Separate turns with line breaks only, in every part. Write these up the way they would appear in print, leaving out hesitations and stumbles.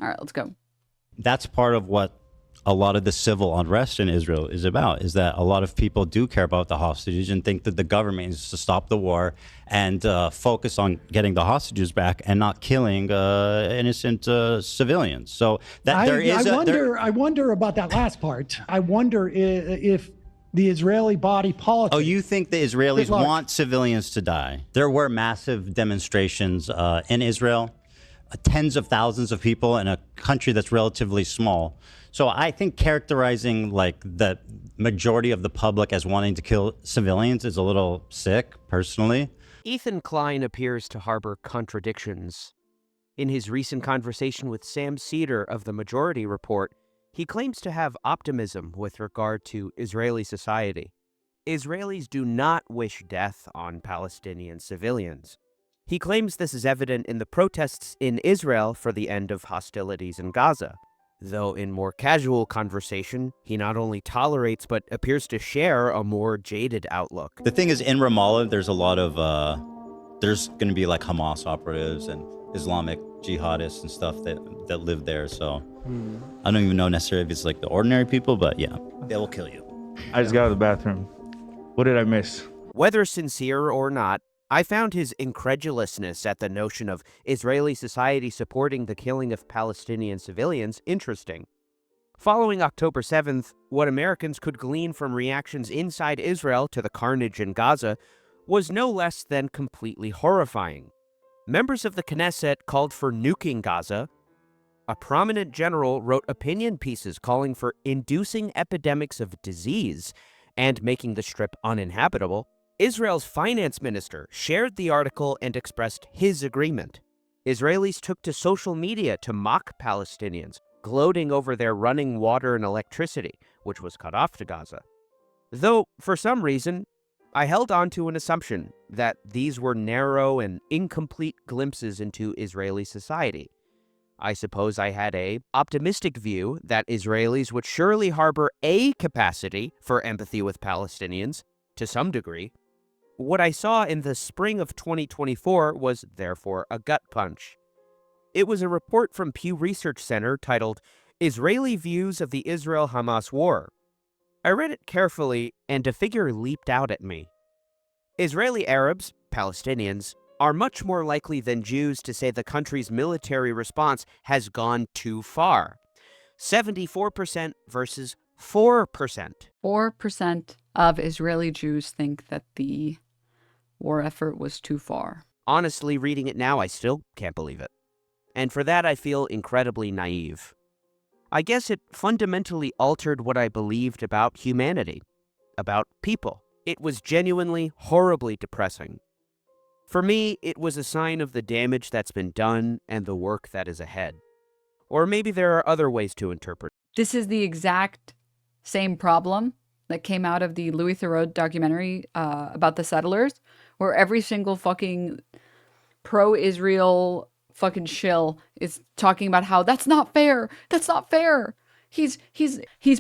All right, let's go.
That's part of what a lot of the civil unrest in Israel is about, is that a lot of people do care about the hostages and think that the government needs to stop the war and focus on getting the hostages back and not killing innocent civilians. So that
I wonder about that last part. I wonder if the Israeli body politic.
Oh, you think the Israelis want civilians to die? There were massive demonstrations in Israel, tens of thousands of people in a country that's relatively small. So I think characterizing like the majority of the public as wanting to kill civilians is a little sick, personally.
Ethan Klein appears to harbor contradictions. In his recent conversation with Sam Cedar of The Majority Report, he claims to have optimism with regard to Israeli society. Israelis do not wish death on Palestinian civilians. He claims this is evident in the protests in Israel for the end of hostilities in Gaza. Though in more casual conversation, he not only tolerates but appears to share a more jaded outlook.
The thing is, in Ramallah, there's a lot of, there's going to be like Hamas operatives and Islamic jihadists and stuff that live there. So I don't even know necessarily if it's like the ordinary people, but yeah, they will kill you.
I just got out of the bathroom. What did I miss?
Whether sincere or not, I found his incredulousness at the notion of Israeli society supporting the killing of Palestinian civilians interesting. Following October 7th, what Americans could glean from reactions inside Israel to the carnage in Gaza was no less than completely horrifying. Members of the Knesset called for nuking Gaza. A prominent general wrote opinion pieces calling for inducing epidemics of disease and making the strip uninhabitable. Israel's finance minister shared the article and expressed his agreement. Israelis took to social media to mock Palestinians, gloating over their running water and electricity, which was cut off to Gaza. Though, for some reason, I held on to an assumption that these were narrow and incomplete glimpses into Israeli society. I suppose I had an optimistic view that Israelis would surely harbor a capacity for empathy with Palestinians, to some degree. What I saw in the spring of 2024 was therefore a gut punch. It was a report from Pew Research Center titled Israeli Views of the Israel-Hamas War. I read it carefully, and a figure leaped out at me. Israeli Arabs, Palestinians, are much more likely than Jews to say the country's military response has gone too far. 74% versus 4%.
4% of Israeli Jews think that the war effort was too far.
Honestly, reading it now, I still can't believe it. And for that, I feel incredibly naive. I guess it fundamentally altered what I believed about humanity, about people. It was genuinely horribly depressing. For me, it was a sign of the damage that's been done and the work that is ahead. Or maybe there are other ways to interpret.
This is the exact same problem that came out of the Louis Theroux documentary about the settlers, where every single fucking pro-Israel fucking shill is talking about how that's not fair. That's not fair. He's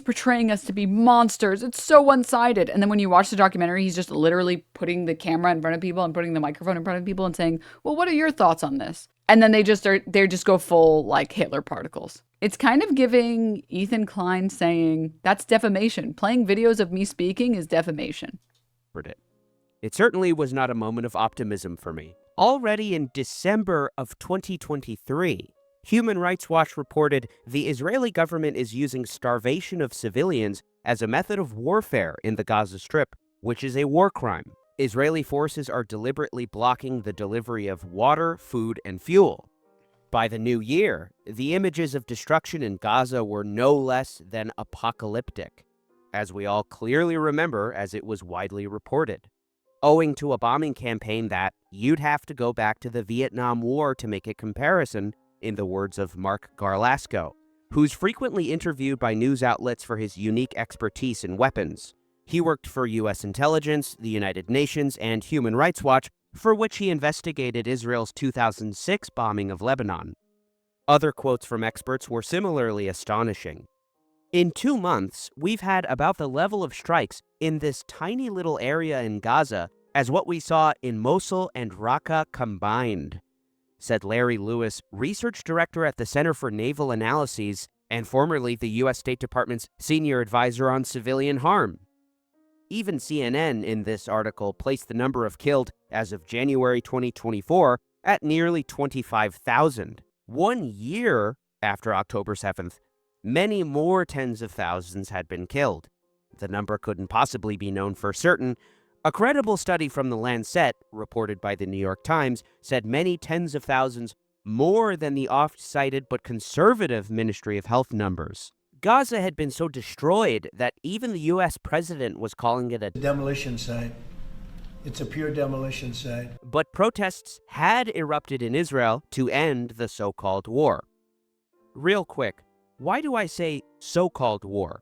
portraying us to be monsters. It's so one-sided. And then when you watch the documentary, he's just literally putting the camera in front of people and putting the microphone in front of people and saying, well, what are your thoughts on this? And then they just go full like Hitler particles. It's kind of giving Ethan Klein saying that's defamation. Playing videos of me speaking is defamation.
It certainly was not a moment of optimism for me. Already in December of 2023, Human Rights Watch reported the Israeli government is using starvation of civilians as a method of warfare in the Gaza Strip, which is a war crime. Israeli forces are deliberately blocking the delivery of water, food, and fuel. By the new year, the images of destruction in Gaza were no less than apocalyptic, as we all clearly remember as it was widely reported. Owing to a bombing campaign that you'd have to go back to the Vietnam War to make a comparison, in the words of Mark Garlasco, who's frequently interviewed by news outlets for his unique expertise in weapons. He worked for U.S. intelligence, the United Nations, and Human Rights Watch, for which he investigated Israel's 2006 bombing of Lebanon. Other quotes from experts were similarly astonishing. In 2 months, we've had about the level of strikes in this tiny little area in Gaza as what we saw in Mosul and Raqqa combined. said Larry Lewis, research director at the Center for Naval Analyses and formerly the U.S. State Department's senior advisor on civilian harm. Even CNN in this article placed the number of killed as of January 2024 at nearly 25,000. 1 year after October 7th, many more tens of thousands had been killed. The number couldn't possibly be known for certain. A credible study from the Lancet, reported by the New York Times, said many tens of thousands more than the oft-cited but conservative Ministry of Health numbers. Gaza had been so destroyed that even the U.S. president was calling it a
demolition site. It's a pure demolition site.
But protests had erupted in Israel to end the so-called war. Real quick, why do I say so-called war?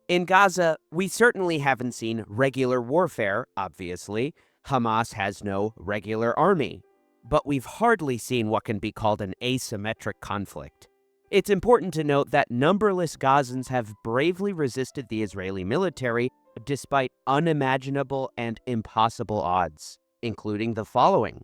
In Gaza, we certainly haven't seen regular warfare, obviously. Hamas has no regular army. But we've hardly seen what can be called an asymmetric conflict. It's important to note that numberless Gazans have bravely resisted the Israeli military despite unimaginable and impossible odds, including the following.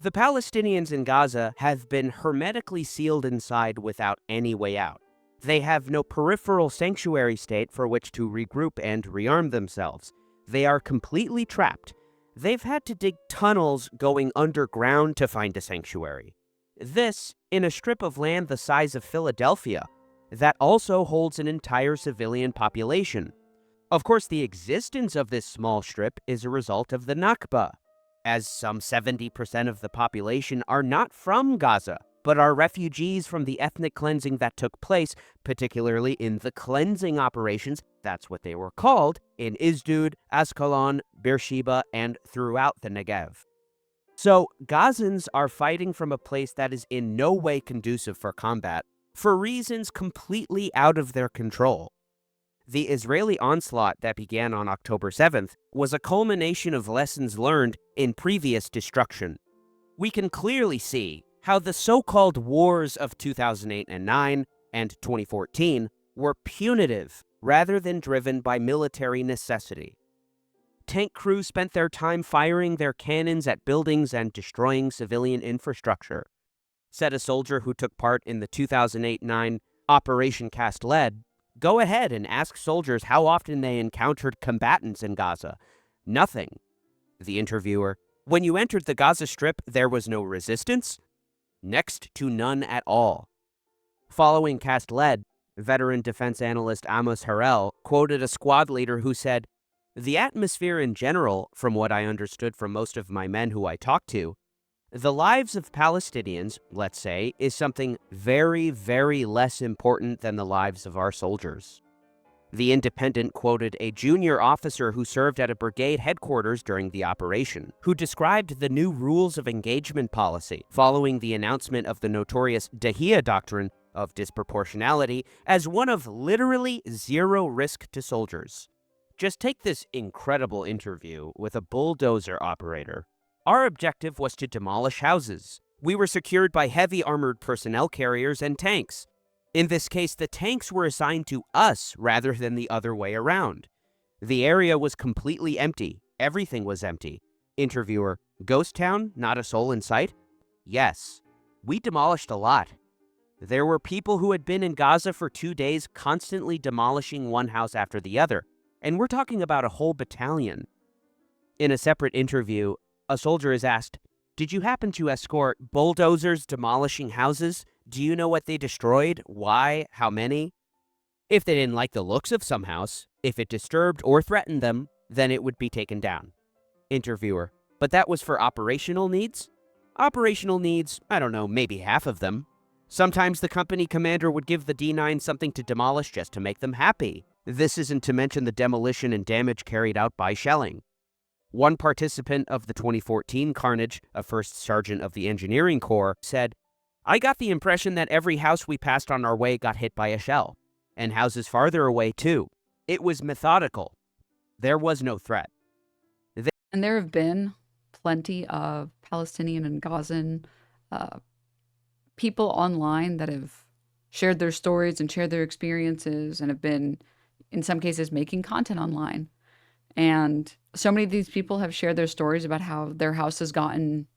The Palestinians in Gaza have been hermetically sealed inside without any way out. They have no peripheral sanctuary state for which to regroup and rearm themselves. They are completely trapped. They've had to dig tunnels going underground to find a sanctuary. This, in a strip of land the size of Philadelphia, that also holds an entire civilian population. Of course, the existence of this small strip is a result of the Nakba, as some 70% of the population are not from Gaza, but are refugees from the ethnic cleansing that took place, particularly in the cleansing operations, that's what they were called, in Ashdod, Ascalon, Beersheba, and throughout the Negev. So, Gazans are fighting from a place that is in no way conducive for combat, for reasons completely out of their control. The Israeli onslaught that began on October 7th was a culmination of lessons learned in previous destruction. We can clearly see how the so-called wars of 2008 and 9 and 2014 were punitive rather than driven by military necessity. Tank crews spent their time firing their cannons at buildings and destroying civilian infrastructure, said a soldier who took part in the 2008-9 Operation Cast Lead. Go ahead and ask soldiers how often they encountered combatants in Gaza. Nothing. The interviewer, when you entered the Gaza Strip, there was no resistance? Next to none at all. Following Cast Lead, veteran defense analyst Amos Harel quoted a squad leader who said, "The atmosphere in general, from what I understood from most of my men who I talked to, the lives of Palestinians, let's say, is something very, very less important than the lives of our soldiers." The Independent quoted a junior officer who served at a brigade headquarters during the operation, who described the new rules of engagement policy following the announcement of the notorious Dahia doctrine of disproportionality as one of literally zero risk to soldiers. Just take this incredible interview with a bulldozer operator. Our objective was to demolish houses. We were secured by heavy armored personnel carriers and tanks. In this case, the tanks were assigned to us rather than the other way around. The area was completely empty. Everything was empty. Interviewer, ghost town, not a soul in sight? Yes. We demolished a lot. There were people who had been in Gaza for 2 days constantly demolishing one house after the other. And we're talking about a whole battalion. In a separate interview, a soldier is asked, "Did you happen to escort bulldozers demolishing houses? Do you know what they destroyed? Why? How many?" If they didn't like the looks of some house, if it disturbed or threatened them, then it would be taken down. Interviewer, but that was for operational needs? Operational needs, I don't know, maybe half of them. Sometimes the company commander would give the D9 something to demolish just to make them happy. This isn't to mention the demolition and damage carried out by shelling. One participant of the 2014 carnage, a first sergeant of the engineering corps, said, "I got the impression that every house we passed on our way got hit by a shell, and houses farther away too. It was methodical. There was no threat."
And there have been plenty of Palestinian and Gazan people online that have shared their stories and shared their experiences and have been, in some cases, making content online. And so many of these people have shared their stories about how their house has gotten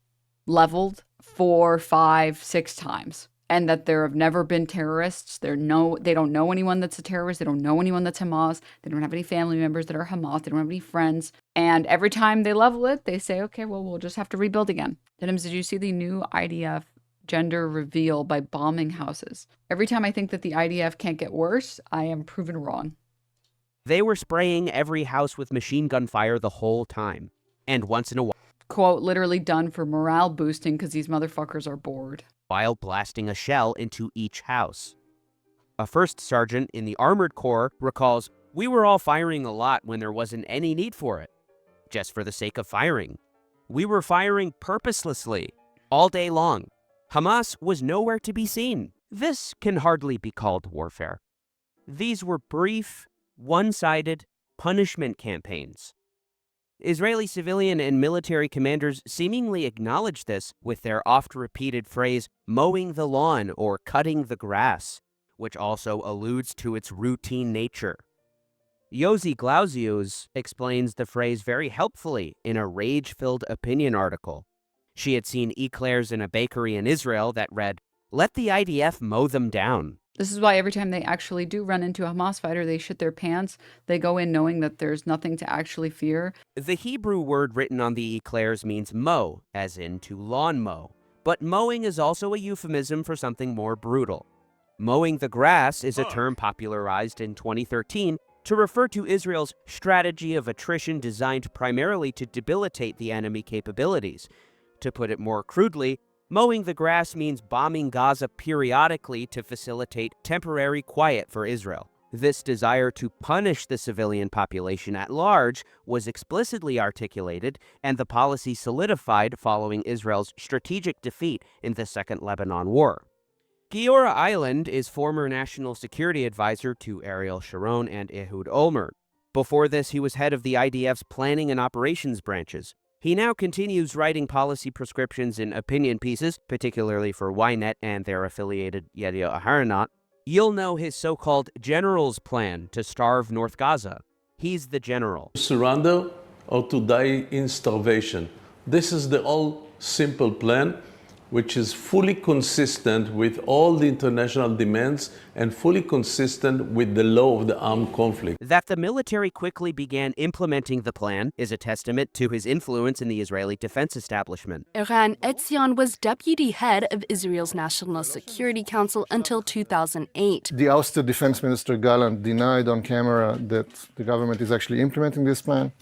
leveled 4, 5, 6 times. And that there have never been terrorists. They don't know anyone that's a terrorist. They don't know anyone that's Hamas. They don't have any family members that are Hamas. They don't have any friends. And every time they level it, they say, okay, well, we'll just have to rebuild again. Denims, did you see the new IDF gender reveal by bombing houses? Every time I think that the IDF can't get worse, I am proven wrong.
They were spraying every house with machine gun fire the whole time. And once in a while,
Quote, literally done for morale boosting because these motherfuckers are bored.
while blasting a shell into each house. A first sergeant in the Armored Corps recalls, "We were all firing a lot when there wasn't any need for it, just for the sake of firing. We were firing purposelessly, all day long. Hamas was nowhere to be seen. This can hardly be called warfare. These were brief, one-sided punishment campaigns." Israeli civilian and military commanders seemingly acknowledge this with their oft-repeated phrase, mowing the lawn or cutting the grass, which also alludes to its routine nature. Yosi Glausius explains the phrase very helpfully in a rage-filled opinion article. She had seen eclairs in a bakery in Israel that read, "Let the IDF mow them down."
This is why every time they actually do run into a Hamas fighter, they shit their pants. They go in knowing that there's nothing to actually fear.
The Hebrew word written on the eclairs means mow, as in to lawn mow. But mowing is also a euphemism for something more brutal. Mowing the grass is a term popularized in 2013 to refer to Israel's strategy of attrition designed primarily to debilitate the enemy capabilities. To put it more crudely, mowing the grass means bombing Gaza periodically to facilitate temporary quiet for Israel. This desire to punish the civilian population at large was explicitly articulated, and the policy solidified following Israel's strategic defeat in the Second Lebanon War. Giora Island is former national security advisor to Ariel Sharon and Ehud Olmert. Before this, he was head of the IDF's planning and operations branches. He now continues writing policy prescriptions in opinion pieces, particularly for Ynet and their affiliated Yediot Aharonot. You'll know his so-called general's plan to starve North Gaza. He's the general.
Surrender or to die in starvation. This is the all simple plan, which is fully consistent with all the international demands and fully consistent with the law of the armed conflict.
That the military quickly began implementing the plan is a testament to his influence in the Israeli defense establishment.
Eran Etzion was deputy head of Israel's National Security Council until 2008.
The ousted Defense Minister Gallant denied on camera that the government is actually implementing this plan.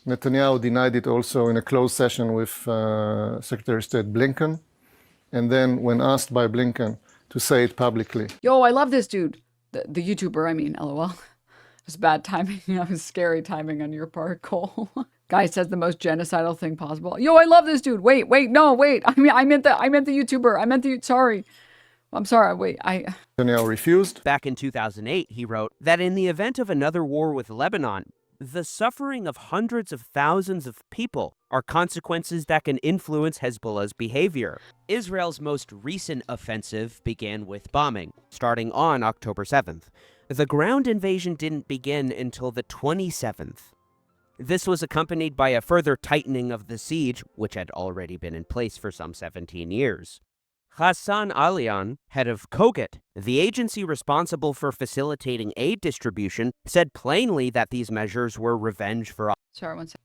Netanyahu denied it also in a closed session with Secretary of State Blinken. And then when asked by Blinken to say it publicly.
Yo, I love this dude. The YouTuber, I mean, LOL. It was bad timing. It was scary timing on your part, Cole. Guy says the most genocidal thing possible. Yo, I love this dude. Wait. I mean, I meant the YouTuber. Sorry. I'm sorry. Wait,
Netanyahu refused.
Back in 2008, he wrote that in the event of another war with Lebanon, the suffering of hundreds of thousands of people are consequences that can influence Hezbollah's behavior. Israel's most recent offensive began with bombing, starting on October 7th. The ground invasion didn't begin until the 27th. This was accompanied by a further tightening of the siege, which had already been in place for some 17 years. Hassan Alian, head of Koget, the agency responsible for facilitating aid distribution, said plainly that these measures were revenge for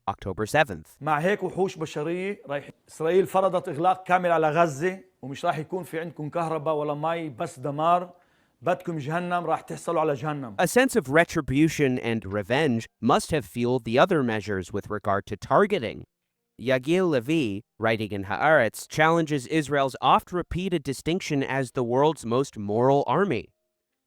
October 7th.
مع هيك وحوش بشرية رايح إسرائيل فرضت إغلاق كامل على غزة ومش راح يكون في عندكم كهرباء ولا مي بس دمار بدكم جهنم راح تحصلوا على جهنم.
A sense of retribution and revenge must have fueled the other measures with regard to targeting. Yagil Levi, writing in Haaretz, challenges Israel's oft-repeated distinction as the world's most moral army.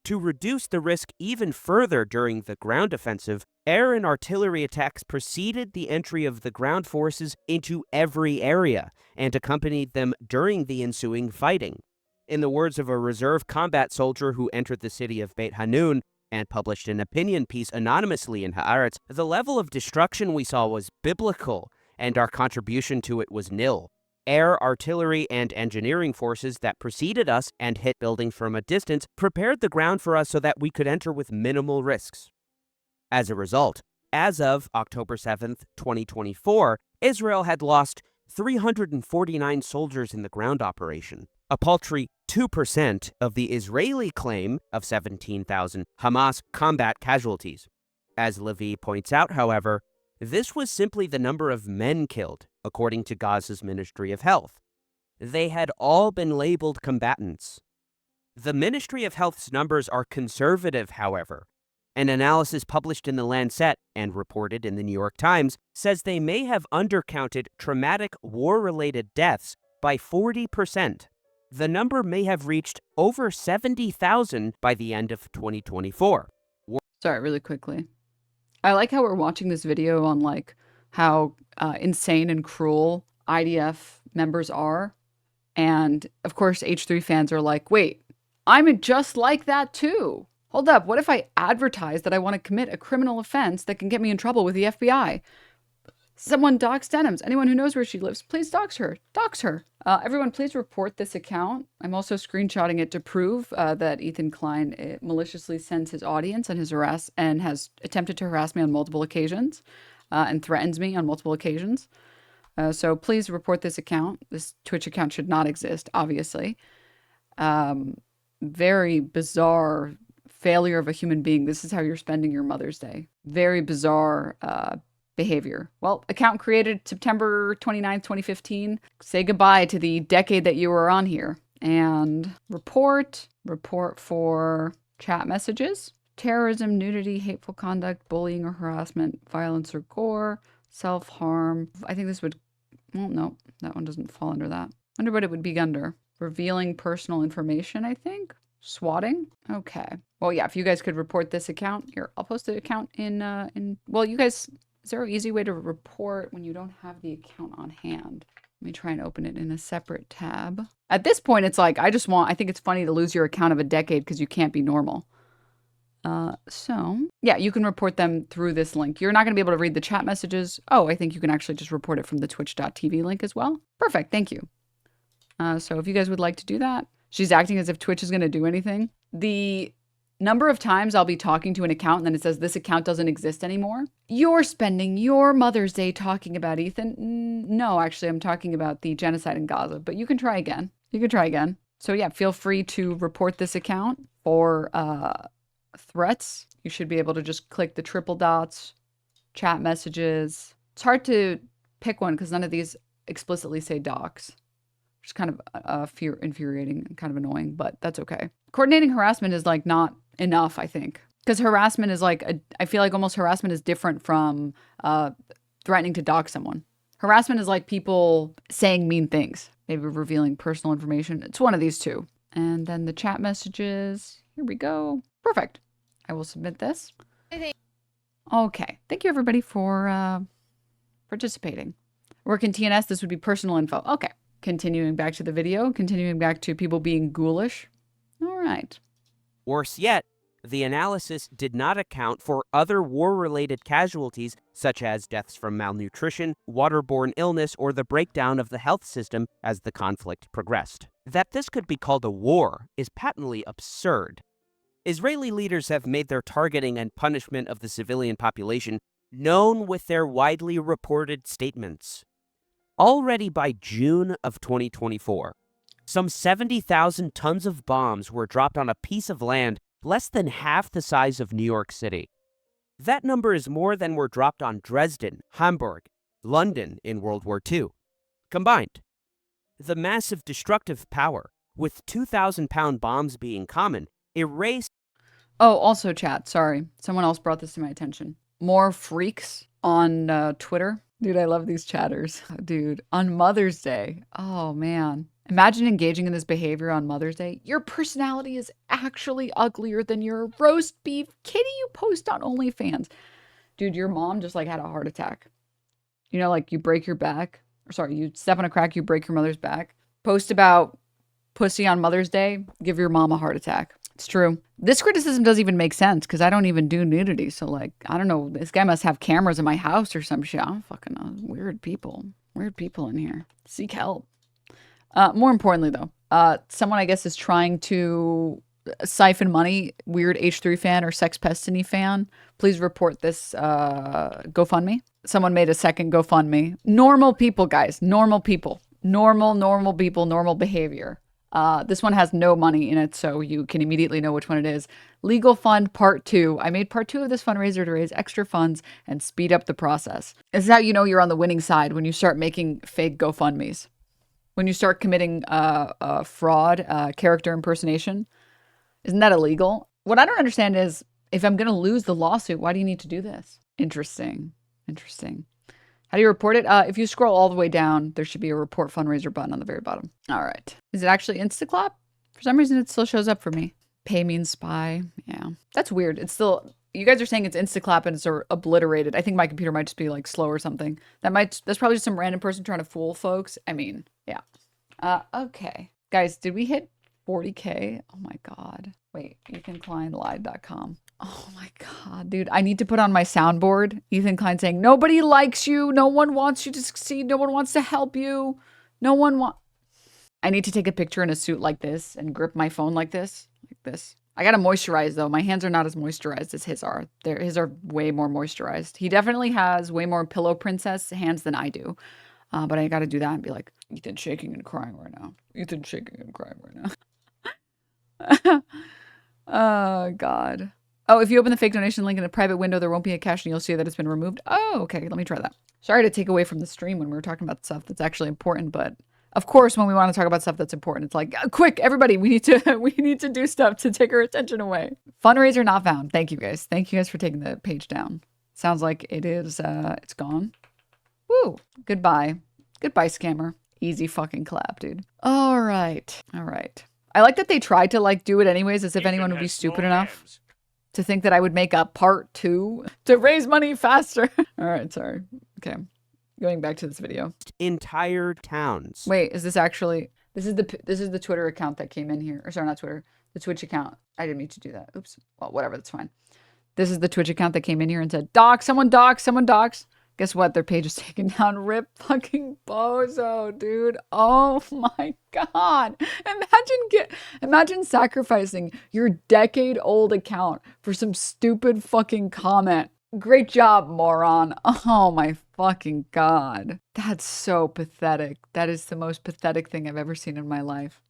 To reduce the risk even further during the ground offensive, air and artillery attacks preceded the entry of the ground forces into every area and accompanied them during the ensuing fighting. In the words of a reserve combat soldier who entered the city of Beit Hanun and published an opinion piece anonymously in Haaretz, the level of destruction we saw was biblical, and our contribution to it was nil. Air, artillery, and engineering forces that preceded us and hit buildings from a distance prepared the ground for us so that we could enter with minimal risks. As a result, as of October 7th, 2024, Israel had lost 349 soldiers in the ground operation, a paltry 2% of the Israeli claim of 17,000 Hamas combat casualties. As Levy points out, however, this was simply the number of men killed, according to Gaza's Ministry of Health. They had all been labeled combatants. The Ministry of Health's numbers are conservative, however. An analysis published in The Lancet and reported in the New York Times says they may have undercounted traumatic war-related deaths by 40%. The number may have reached over 70,000 by the end of 2024.
Sorry, really quickly. I like how we're watching this video on like how insane and cruel IDF members are. And of course, H3 fans are like, wait, I'm just like that too. Hold up, what if I advertise that I want to commit a criminal offense that can get me in trouble with the FBI? Someone dox Denims. Anyone who knows where she lives, please dox her. Dox her. Everyone, please report this account. I'm also screenshotting it to prove that Ethan Klein maliciously sends his audience and has attempted to harass me on multiple occasions and threatens me on multiple occasions. So please report this account. This Twitch account should not exist, obviously. Very bizarre failure of a human being. This is how you're spending your Mother's Day. Very bizarre behavior. Well, account created September 29th, 2015. Say goodbye to the decade that you were on here. And report for chat messages, terrorism, nudity, hateful conduct, bullying or harassment, violence or gore, self-harm. I think this would, well, no, that one doesn't fall under that. I wonder what it would be under. Revealing personal information, I think. Swatting? Okay. Well, yeah, if you guys could report this account, here, I'll post the account well, you guys, is there an easy way to report when you don't have the account on hand? Let me try and open it in a separate tab. At this point, it's like, I think it's funny to lose your account of a decade because you can't be normal. So, yeah, you can report them through this link. You're not going to be able to read the chat messages. Oh, I think you can actually just report it from the twitch.tv link as well. Perfect, thank you. So if you guys would like to do that. She's acting as if Twitch is going to do anything. The number of times I'll be talking to an account and then it says this account doesn't exist anymore. You're spending your Mother's Day talking about Ethan. No, actually, I'm talking about the genocide in Gaza, but you can try again. So yeah, feel free to report this account for threats. You should be able to just click the triple dots, chat messages. It's hard to pick one because none of these explicitly say docs. Which is kind of infuriating and kind of annoying, but that's okay. Coordinating harassment is like not enough, I think. Because harassment is like, I feel like almost harassment is different from threatening to dox someone. Harassment is like people saying mean things, maybe revealing personal information. It's one of these two. And then the chat messages, here we go. Perfect. I will submit this. Okay. Thank you everybody for participating. Work in TNS, this would be personal info. Okay. Continuing back to the video, continuing back to people being ghoulish. All right.
Worse yet, the analysis did not account for other war-related casualties, such as deaths from malnutrition, waterborne illness, or the breakdown of the health system as the conflict progressed. That this could be called a war is patently absurd. Israeli leaders have made their targeting and punishment of the civilian population known with their widely reported statements. Already by June of 2024, some 70,000 tons of bombs were dropped on a piece of land less than half the size of New York City. That number is more than were dropped on Dresden, Hamburg, London in World War II. Combined, the massive destructive power, with 2,000-pound bombs being common, erased...
Oh, also chat, sorry. Someone else brought this to my attention. More freaks on Twitter. Dude, I love these chatters. Dude, on Mother's Day. Oh, man. Imagine engaging in this behavior on Mother's Day. Your personality is actually uglier than your roast beef kitty you post on OnlyFans. Dude, your mom just like had a heart attack. You know, like you break your back. Or sorry, you step on a crack, you break your mother's back. Post about pussy on Mother's Day, give your mom a heart attack. It's true. This criticism doesn't even make sense because I don't even do nudity. So like, I don't know, this guy must have cameras in my house or some shit. I don't fucking know. Weird people in here. Seek help. More importantly though, someone I guess is trying to siphon money, weird H3 fan or Sex Pestiny fan, please report this GoFundMe. Someone made a second GoFundMe. Normal people, guys. Normal people. Normal people, normal behavior. This one has no money in it, so you can immediately know which one it is. Legal Fund Part 2. I made Part 2 of this fundraiser to raise extra funds and speed up the process. This is how you know you're on the winning side, when you start making fake GoFundMes. When you start committing fraud, character impersonation. Isn't that illegal? What I don't understand is, if I'm going to lose the lawsuit, why do you need to do this? Interesting. How do you report it? If you scroll all the way down, there should be a report fundraiser button on the very bottom. All right. Is it actually Instaclap? For some reason, it still shows up for me. Pay means spy. Yeah. That's weird. It's still, you guys are saying it's Instaclap and it's obliterated. I think my computer might just be like slow or something. That's probably just some random person trying to fool folks. I mean, yeah. Okay. Guys, did we hit 40K? Oh my God. Wait, EthanKleinLied.com. Oh my God, dude. I need to put on my soundboard Ethan Klein saying, nobody likes you. No one wants you to succeed. No one wants to help you. I need to take a picture in a suit like this and grip my phone like this. I got to moisturize though. My hands are not as moisturized as his are. His are way more moisturized. He definitely has way more pillow princess hands than I do. But I got to do that and be like, Ethan's shaking and crying right now. Ethan's shaking and crying right now. Oh, God. Oh, if you open the fake donation link in a private window, there won't be a cache and you'll see that it's been removed. Oh, okay. Let me try that. Sorry to take away from the stream when we were talking about stuff that's actually important, but of course, when we want to talk about stuff that's important, it's like, quick, everybody, we need to do stuff to take our attention away. Fundraiser not found. Thank you guys. Thank you guys for taking the page down. Sounds like it is, it's gone. Woo. Goodbye. Goodbye, scammer. Easy fucking clap, dude. All right. I like that they tried to do it anyways, as if anyone would be stupid enough to think that I would make a part 2 to raise money faster. All right, sorry. Okay. Going back to this video.
Entire towns.
Wait, is this actually, this is the Twitter account that came in here. Or sorry, not Twitter, the Twitch account. I didn't mean to do that. Oops. Well, whatever, that's fine. This is the Twitch account that came in here and said, someone docs. Guess what? Their page is taken down. Rip fucking bozo, dude. Oh my God. Imagine sacrificing your decade-old account for some stupid fucking comment. Great job, moron. Oh my fucking God. That's so pathetic. That is the most pathetic thing I've ever seen in my life.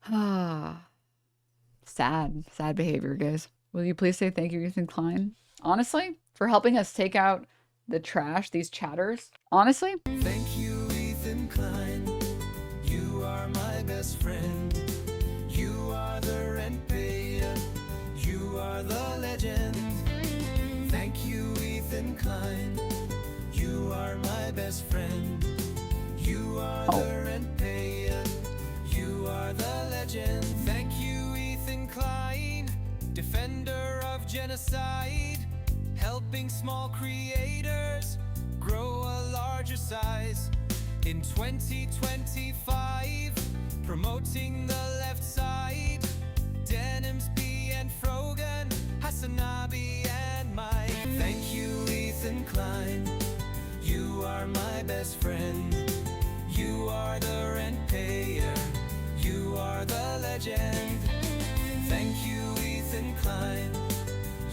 Sad behavior, guys. Will you please say thank you, Ethan Klein? Honestly, for helping us take out the trash, these chatters. Honestly.
Thank you, Ethan Klein. You are my best friend. You are the rent payer. You are the legend. Thank you, Ethan Klein. You are my best friend. You are the rent payer. You are the legend. Thank you, Ethan Klein, defender of genocide. Helping small creators grow a larger size. In 2025, promoting the left side. Denims, B and Frogan, Hassanabi and Mike. Thank you, Ethan Klein. You are my best friend. You are the rent payer. You are the legend. Thank you, Ethan Klein.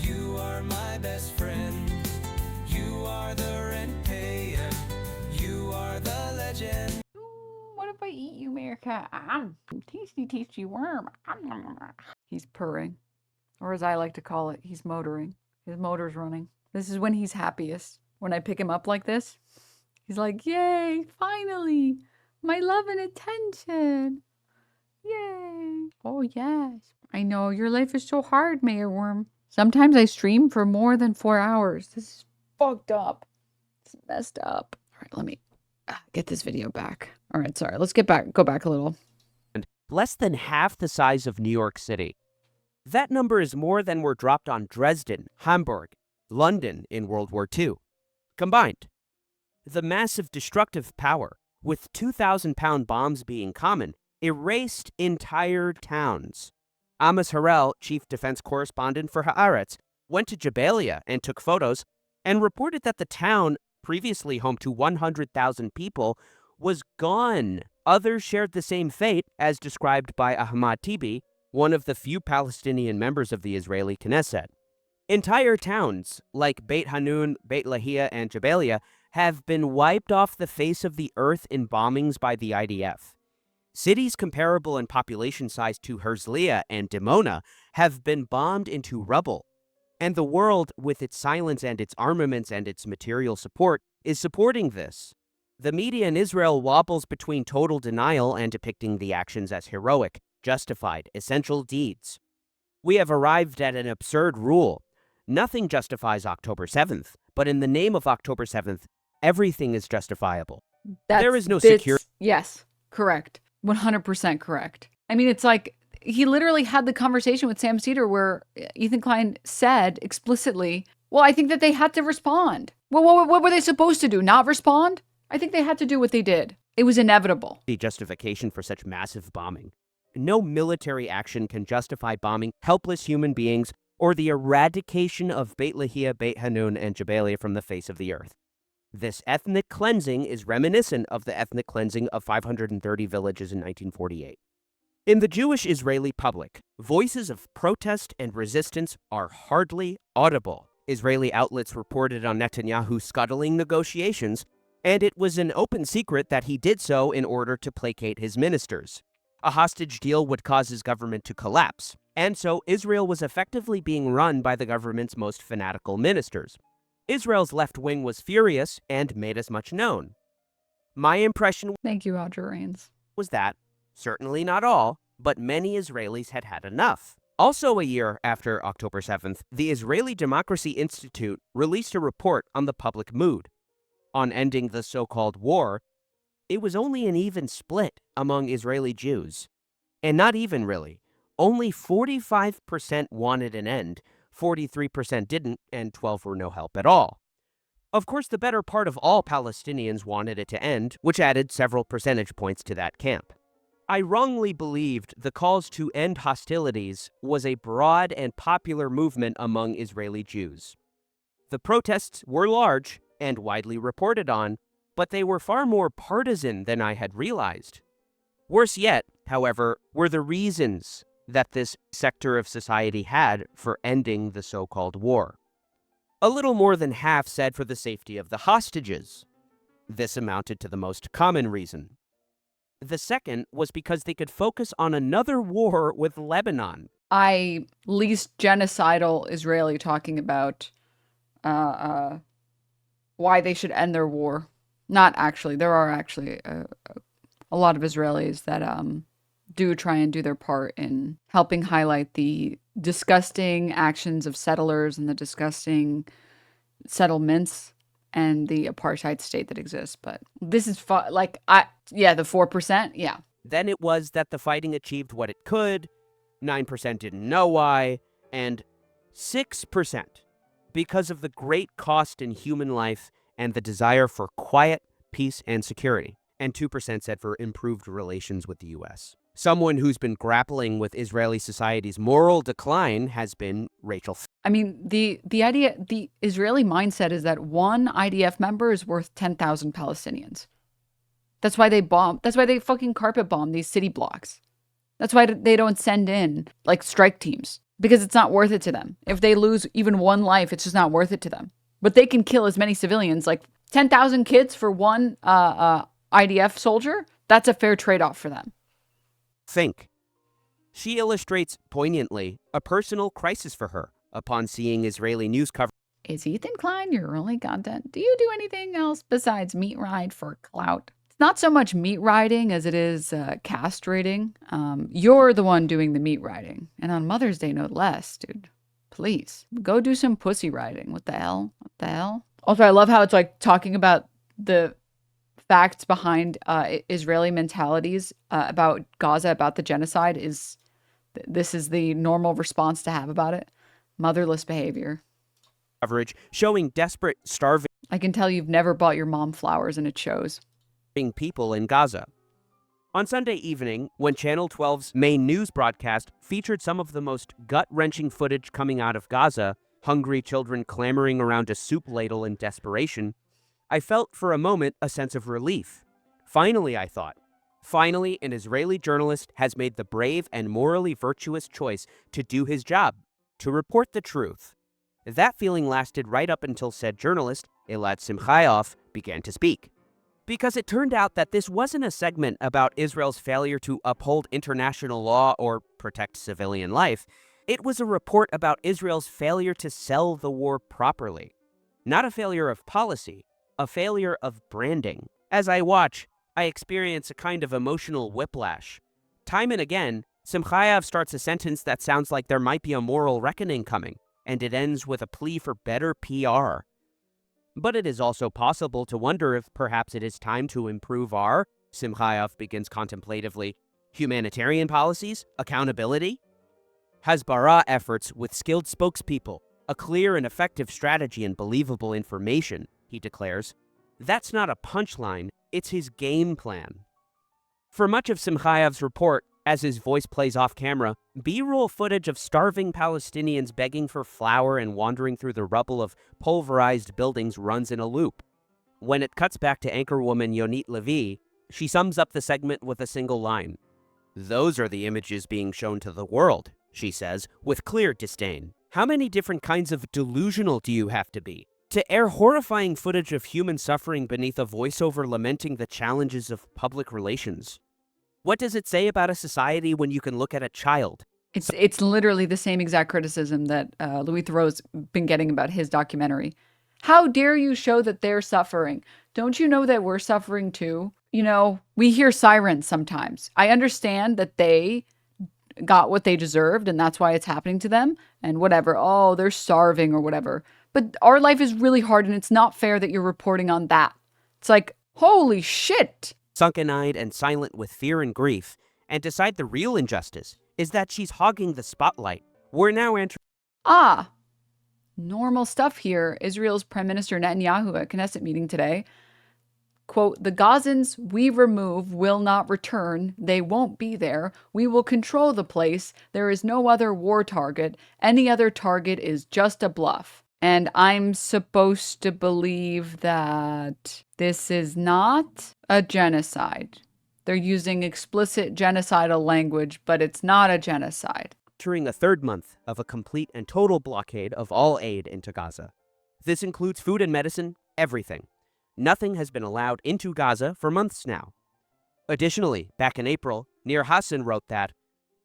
You are my best friend. You are the rent payer. You are the legend.
What if I eat you, America? Tasty worm. He's purring. Or as I like to call it, he's motoring. His motor's running. This is when he's happiest. When I pick him up like this, he's like, yay, finally, my love and attention. Yay. Oh, yes. I know, your life is so hard, Mayor Worm. Sometimes I stream for more than 4 hours. This is fucked up. It's messed up. All right, let me get this video back. All right, sorry. Let's go back a little.
Less than half the size of New York City. That number is more than were dropped on Dresden, Hamburg, London in World War II. Combined, the massive destructive power, with 2,000-pound bombs being common, erased entire towns. Amos Harel, chief defense correspondent for Haaretz, went to Jabalia and took photos and reported that the town, previously home to 100,000 people, was gone. Others shared the same fate, as described by Ahmad Tibi, one of the few Palestinian members of the Israeli Knesset. Entire towns, like Beit Hanun, Beit Lahia, and Jabalia, have been wiped off the face of the earth in bombings by the IDF. Cities comparable in population size to Herzliya and Dimona have been bombed into rubble. And the world, with its silence and its armaments and its material support, is supporting this. The media in Israel wobbles between total denial and depicting the actions as heroic, justified, essential deeds. We have arrived at an absurd rule. Nothing justifies October 7th, but in the name of October 7th, everything is justifiable. There is no security.
Yes, correct. 100% correct. I mean, it's like he literally had the conversation with Sam Cedar where Ethan Klein said explicitly, well, I think that they had to respond. Well, what were they supposed to do? Not respond? I think they had to do what they did. It was inevitable.
The justification for such massive bombing. No military action can justify bombing helpless human beings or the eradication of Beit Lahia, Beit Hanun, and Jabalia from the face of the earth. This ethnic cleansing is reminiscent of the ethnic cleansing of 530 villages in 1948. In the Jewish-Israeli public, voices of protest and resistance are hardly audible. Israeli outlets reported on Netanyahu scuttling negotiations, and it was an open secret that he did so in order to placate his ministers. A hostage deal would cause his government to collapse, and so Israel was effectively being run by the government's most fanatical ministers. Israel's left wing was furious and made as much known. My impression
Thank you, Roger Rains.
was that, certainly not all, but many Israelis had had enough. Also a year after October 7th, the Israeli Democracy Institute released a report on the public mood. On ending the so-called war, it was only an even split among Israeli Jews. And not even really. Only 45% wanted an end, 43% didn't, and 12% were no help at all. Of course, the better part of all Palestinians wanted it to end, which added several percentage points to that camp. I wrongly believed the calls to end hostilities was a broad and popular movement among Israeli Jews. The protests were large and widely reported on, but they were far more partisan than I had realized. Worse yet, however, were the reasons that this sector of society had for ending the so-called war. A little more than half said for the safety of the hostages. This amounted to the most common reason. The second was because they could focus on another war with Lebanon.
Least genocidal Israeli talking about why they should end their war. Not actually. There are actually a lot of Israelis that do try and do their part in helping highlight the disgusting actions of settlers and the disgusting settlements and the apartheid state that exists. But this is the 4%, yeah.
Then it was that the fighting achieved what it could, 9% didn't know why, and 6% because of the great cost in human life and the desire for quiet, peace, and security. And 2% said for improved relations with the U.S. Someone who's been grappling with Israeli society's moral decline has been Rachel.
I mean, the idea, the Israeli mindset is that one IDF member is worth 10,000 Palestinians. That's why they bomb. That's why they fucking carpet bomb these city blocks. That's why they don't send in like strike teams, because it's not worth it to them. If they lose even one life, it's just not worth it to them. But they can kill as many civilians, like 10,000 kids for one IDF soldier. That's a fair trade-off for them.
Think. She illustrates poignantly a personal crisis for her upon seeing Israeli news coverage.
Is Ethan Klein your only content? Do you do anything else besides meat ride for clout? It's not so much meat riding as it is castrating. You're the one doing the meat riding. And on Mother's Day, no less, dude. Please, go do some pussy riding. What the hell? What the hell? Also, I love how it's like talking about the facts behind Israeli mentalities about Gaza, about the genocide. This is the normal response to have about it. Motherless behavior.
Coverage showing desperate, starving.
I can tell you've never bought your mom flowers, and it shows.
People in Gaza. On Sunday evening, when Channel 12's main news broadcast featured some of the most gut-wrenching footage coming out of Gaza, hungry children clamoring around a soup ladle in desperation, I felt for a moment a sense of relief. Finally, I thought, Finally, an Israeli journalist has made the brave and morally virtuous choice to do his job, to report the truth. That feeling lasted right up until said journalist, Elad Simchayoff, began to speak. Because it turned out that this wasn't a segment about Israel's failure to uphold international law or protect civilian life. It was a report about Israel's failure to sell the war properly. Not a failure of policy, a failure of branding. As I watch, I experience a kind of emotional whiplash. Time and again, Simchayev starts a sentence that sounds like there might be a moral reckoning coming, and it ends with a plea for better PR. But it is also possible to wonder if perhaps it is time to improve our, Simchayev begins contemplatively, humanitarian policies, accountability, Hasbara efforts with skilled spokespeople, a clear and effective strategy and believable information, he declares. That's not a punchline, it's his game plan. For much of Simchayev's report, as his voice plays off camera, B-roll footage of starving Palestinians begging for flour and wandering through the rubble of pulverized buildings runs in a loop. When it cuts back to anchorwoman Yonit Levi, she sums up the segment with a single line. "Those are the images being shown to the world," she says, with clear disdain. How many different kinds of delusional do you have to be to air horrifying footage of human suffering beneath a voiceover lamenting the challenges of public relations? What does it say about a society when you can look at a child?
It's literally the same exact criticism that Louis Theroux's been getting about his documentary. How dare you show that they're suffering? Don't you know that we're suffering too? You know, we hear sirens sometimes. I understand that they got what they deserved and that's why it's happening to them and whatever. Oh, they're starving or whatever. But our life is really hard and it's not fair that you're reporting on that. It's like, holy shit.
Sunken-eyed and silent with fear and grief, and decide the real injustice is that she's hogging the spotlight. We're now entering...
Normal stuff here. Israel's Prime Minister Netanyahu at Knesset meeting today. Quote, "The Gazans we remove will not return. They won't be there. We will control the place. There is no other war target. Any other target is just a bluff." And I'm supposed to believe that this is not a genocide. They're using explicit genocidal language, but it's not a genocide.
Entering a third month of a complete and total blockade of all aid into Gaza. This includes food and medicine, everything. Nothing has been allowed into Gaza for months now. Additionally, back in April, Nir Hassan wrote that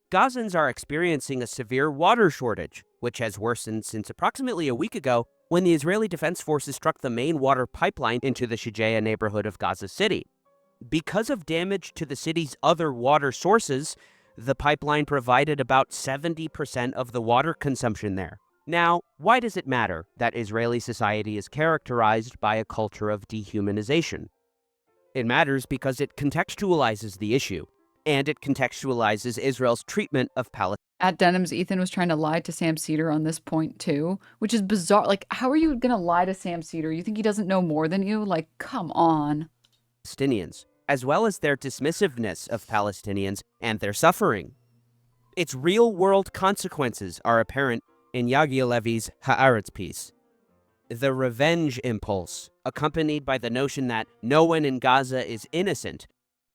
Gazans are experiencing a severe water shortage, which has worsened since approximately a week ago when the Israeli Defense Forces struck the main water pipeline into the Shijaya neighborhood of Gaza City. Because of damage to the city's other water sources, the pipeline provided about 70% of the water consumption there. Now, why does it matter that Israeli society is characterized by a culture of dehumanization? It matters because it contextualizes the issue, and it contextualizes Israel's treatment of Palestine.
At Denims, Ethan was trying to lie to Sam Cedar on this point too, which is bizarre. Like, how are you going to lie to Sam Cedar? You think he doesn't know more than you? Like, come on.
Palestinians, as well as their dismissiveness of Palestinians and their suffering. Its real-world consequences are apparent in Yagi Levi's Haaretz piece. The revenge impulse, accompanied by the notion that no one in Gaza is innocent,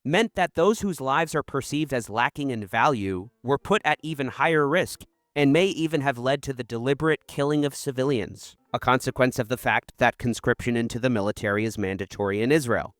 meant that those whose lives are perceived as lacking in value were put at even higher risk and may even have led to the deliberate killing of civilians, a consequence of the fact that conscription into the military is mandatory in Israel,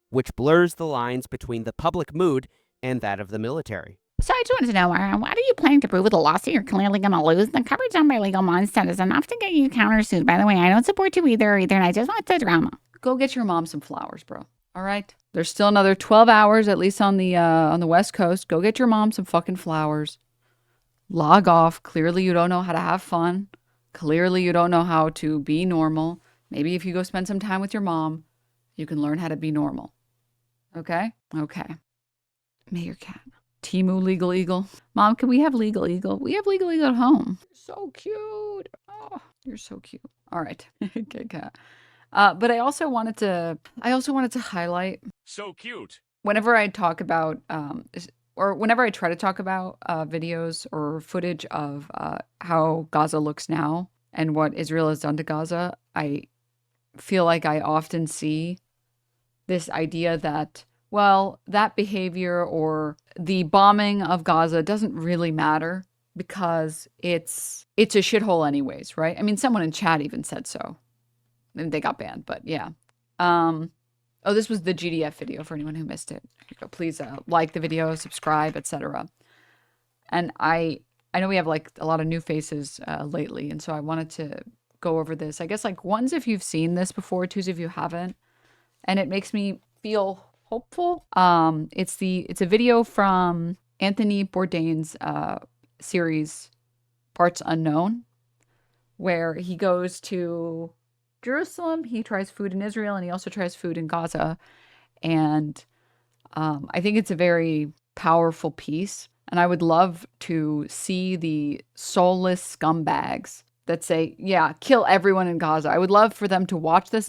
which blurs the lines between the public mood and that of the military.
So I just wanted to know, what are you planning to prove with a lawsuit you're clearly going to lose? The coverage on my legal mindset is enough to get you countersued. By the way, I don't support you either, and I just want the drama.
Go get your mom some flowers, bro. All right? There's still another 12 hours, at least on the West Coast. Go get your mom some fucking flowers. Log off. Clearly you don't know how to have fun. Clearly you don't know how to be normal. Maybe if you go spend some time with your mom, you can learn how to be normal. Okay? Okay. Mayor Cat. Timu Legal Eagle. Mom, can we have Legal Eagle? We have Legal Eagle at home. So cute. Oh, you're so cute. All right. Okay, Cat. But I also wanted to highlight.
So cute.
Whenever I talk about, or whenever I try to talk about videos or footage of how Gaza looks now and what Israel has done to Gaza, I feel like I often see this idea that well, that behavior or the bombing of Gaza doesn't really matter because it's a shithole anyways, right? I mean, someone in chat even said so. And they got banned, but yeah. Oh, this was the GDF video for anyone who missed it. Please like the video, subscribe, etc. And I know we have like a lot of new faces lately, and so I wanted to go over this. I guess like ones if you've seen this before, twos if you haven't, and it makes me feel hopeful. It's a video from Anthony Bourdain's series Parts Unknown, where he goes to Jerusalem, he tries food in Israel, and he also tries food in Gaza. And I think it's a very powerful piece. And I would love to see the soulless scumbags that say, yeah, kill everyone in Gaza. I would love for them to watch this